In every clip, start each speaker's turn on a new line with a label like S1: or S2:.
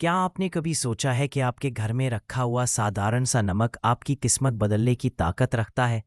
S1: क्या आपने कभी सोचा है कि आपके घर में रखा हुआ साधारण सा नमक आपकी किस्मत बदलने की ताकत रखता है?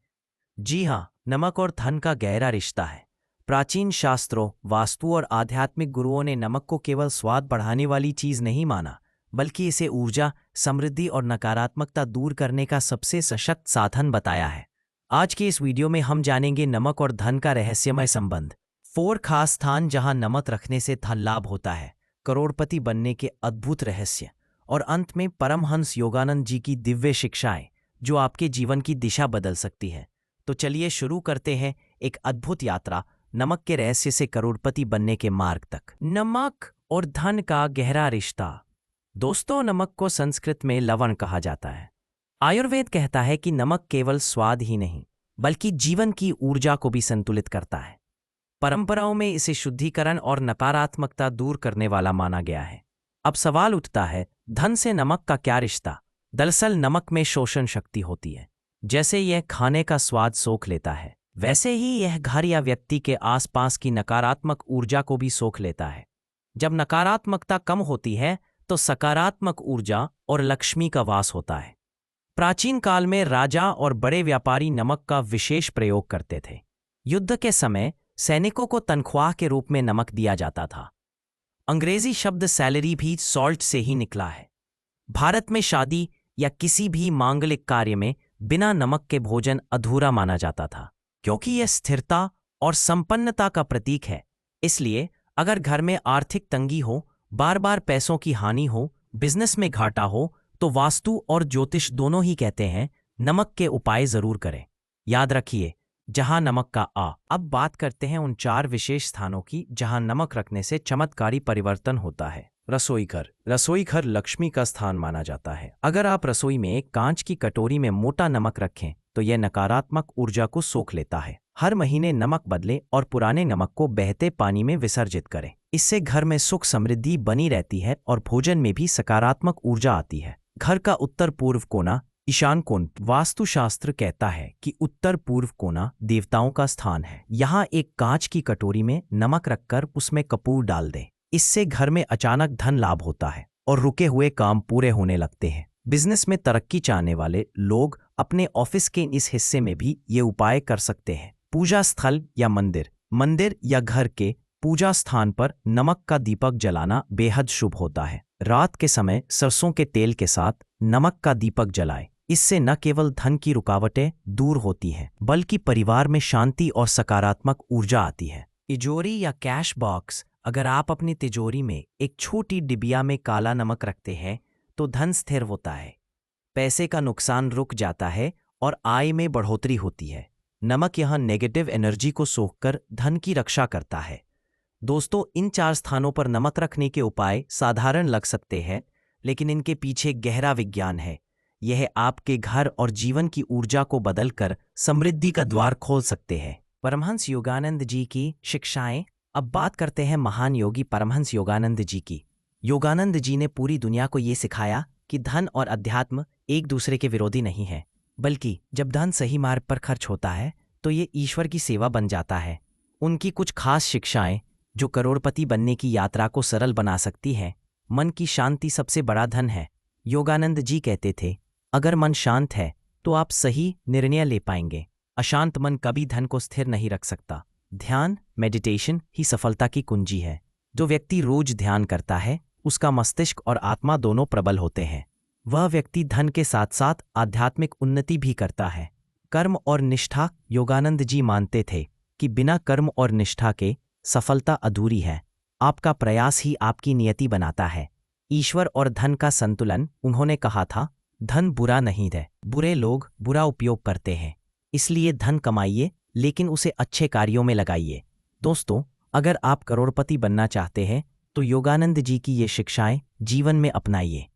S1: जी हाँ, नमक और धन का गहरा रिश्ता है। प्राचीन शास्त्रों, वास्तु और आध्यात्मिक गुरुओं ने नमक को केवल स्वाद बढ़ाने वाली चीज नहीं माना, बल्कि इसे ऊर्जा, समृद्धि और नकारात्मकता दूर करने का सबसे सशक्त साधन बताया है। आज के इस वीडियो में हम जानेंगे नमक और धन का रहस्यमय संबंध, 4 खास स्थान जहां नमक रखने से धन लाभ होता है, करोड़पति बनने के अद्भुत रहस्य, और अंत में परमहंस योगानंद जी की दिव्य शिक्षाएं जो आपके जीवन की दिशा बदल सकती है। तो चलिए शुरू करते हैं एक अद्भुत यात्रा, नमक के रहस्य से करोड़पति बनने के मार्ग तक। नमक और धन का गहरा रिश्ता। दोस्तों, नमक को संस्कृत में लवण कहा जाता है। आयुर्वेद कहता है कि नमक केवल स्वाद ही नहीं, बल्कि जीवन की ऊर्जा को भी संतुलित करता है। परंपराओं में इसे शुद्धिकरण और नकारात्मकता दूर करने वाला माना गया है। अब सवाल उठता है, धन से नमक का क्या रिश्ता? दरअसल नमक में शोषण शक्ति होती है। जैसे यह खाने का स्वाद सोख लेता है, वैसे ही यह घर या व्यक्ति के आसपास की नकारात्मक ऊर्जा को भी सोख लेता है। जब नकारात्मकता कम होती है तो सकारात्मक ऊर्जा और लक्ष्मी का वास होता है। प्राचीन काल में राजा और बड़े व्यापारी नमक का विशेष प्रयोग करते थे। युद्ध के समय सैनिकों को तनख्वाह के रूप में नमक दिया जाता था। अंग्रेजी शब्द सैलरी भी सॉल्ट से ही निकला है। भारत में शादी या किसी भी मांगलिक कार्य में बिना नमक के भोजन अधूरा माना जाता था, क्योंकि यह स्थिरता और संपन्नता का प्रतीक है। इसलिए अगर घर में आर्थिक तंगी हो, बार बार पैसों की हानि हो, बिजनेस में घाटा हो, तो वास्तु और ज्योतिष दोनों ही कहते हैं नमक के उपाय जरूर करें। याद रखिए, जहां नमक का आ। अब बात करते हैं उन 4 विशेष स्थानों की जहां नमक रखने से चमत्कारी परिवर्तन होता है। रसोई घर। रसोई घर लक्ष्मी का स्थान माना जाता है। अगर आप रसोई में एक कांच की कटोरी में मोटा नमक रखें तो यह नकारात्मक ऊर्जा को सोख लेता है। हर महीने नमक बदलें और पुराने नमक को बहते पानी में विसर्जित करें। इससे घर में सुख समृद्धि बनी रहती है और भोजन में भी सकारात्मक ऊर्जा आती है। घर का उत्तर पूर्व कोना, ईशान कोण। वास्तुशास्त्र कहता है कि उत्तर पूर्व कोना देवताओं का स्थान है। यहाँ एक कांच की कटोरी में नमक रखकर उसमें कपूर डाल दें। इससे घर में अचानक धन लाभ होता है और रुके हुए काम पूरे होने लगते हैं। बिजनेस में तरक्की चाहने वाले लोग अपने ऑफिस के इस हिस्से में भी ये उपाय कर सकते हैं। पूजा स्थल या मंदिर। मंदिर या घर के पूजा स्थान पर नमक का दीपक जलाना बेहद शुभ होता है। रात के समय सरसों के तेल के साथ नमक का दीपक जलाएं। इससे न केवल धन की रुकावटें दूर होती हैं, बल्कि परिवार में शांति और सकारात्मक ऊर्जा आती है। तिजोरी या कैश बॉक्स। अगर आप अपनी तिजोरी में एक छोटी डिबिया में काला नमक रखते हैं तो धन स्थिर होता है, पैसे का नुकसान रुक जाता है और आय में बढ़ोतरी होती है। नमक यहाँ नेगेटिव एनर्जी को सोखकर धन की रक्षा करता है। दोस्तों, इन 4 स्थानों पर नमक रखने के उपाय साधारण लग सकते हैं, लेकिन इनके पीछे गहरा विज्ञान है। यह आपके घर और जीवन की ऊर्जा को बदलकर समृद्धि का द्वार खोल सकते हैं। परमहंस योगानंद जी की शिक्षाएं। अब बात करते हैं महान योगी परमहंस योगानंद जी की। योगानंद जी ने पूरी दुनिया को ये सिखाया कि धन और अध्यात्म एक दूसरे के विरोधी नहीं है, बल्कि जब धन सही मार्ग पर खर्च होता है तो ये ईश्वर की सेवा बन जाता है। उनकी कुछ खास शिक्षाएं जो करोड़पति बनने की यात्रा को सरल बना सकती हैं। मन की शांति सबसे बड़ा धन है। योगानंद जी कहते थे, अगर मन शांत है तो आप सही निर्णय ले पाएंगे। अशांत मन कभी धन को स्थिर नहीं रख सकता। ध्यान, मेडिटेशन ही सफलता की कुंजी है। जो व्यक्ति रोज ध्यान करता है उसका मस्तिष्क और आत्मा दोनों प्रबल होते हैं। वह व्यक्ति धन के साथ साथ आध्यात्मिक उन्नति भी करता है। कर्म और निष्ठा। योगानंद जी मानते थे कि बिना कर्म और निष्ठा के सफलता अधूरी है। आपका प्रयास ही आपकी नियति बनाता है। ईश्वर और धन का संतुलन। उन्होंने कहा था, धन बुरा नहीं है, बुरे लोग बुरा उपयोग करते हैं। इसलिए धन कमाइए, लेकिन उसे अच्छे कार्यों में लगाइए। दोस्तों, अगर आप करोड़पति बनना चाहते हैं तो योगानंद जी की ये शिक्षाएं जीवन में अपनाइए।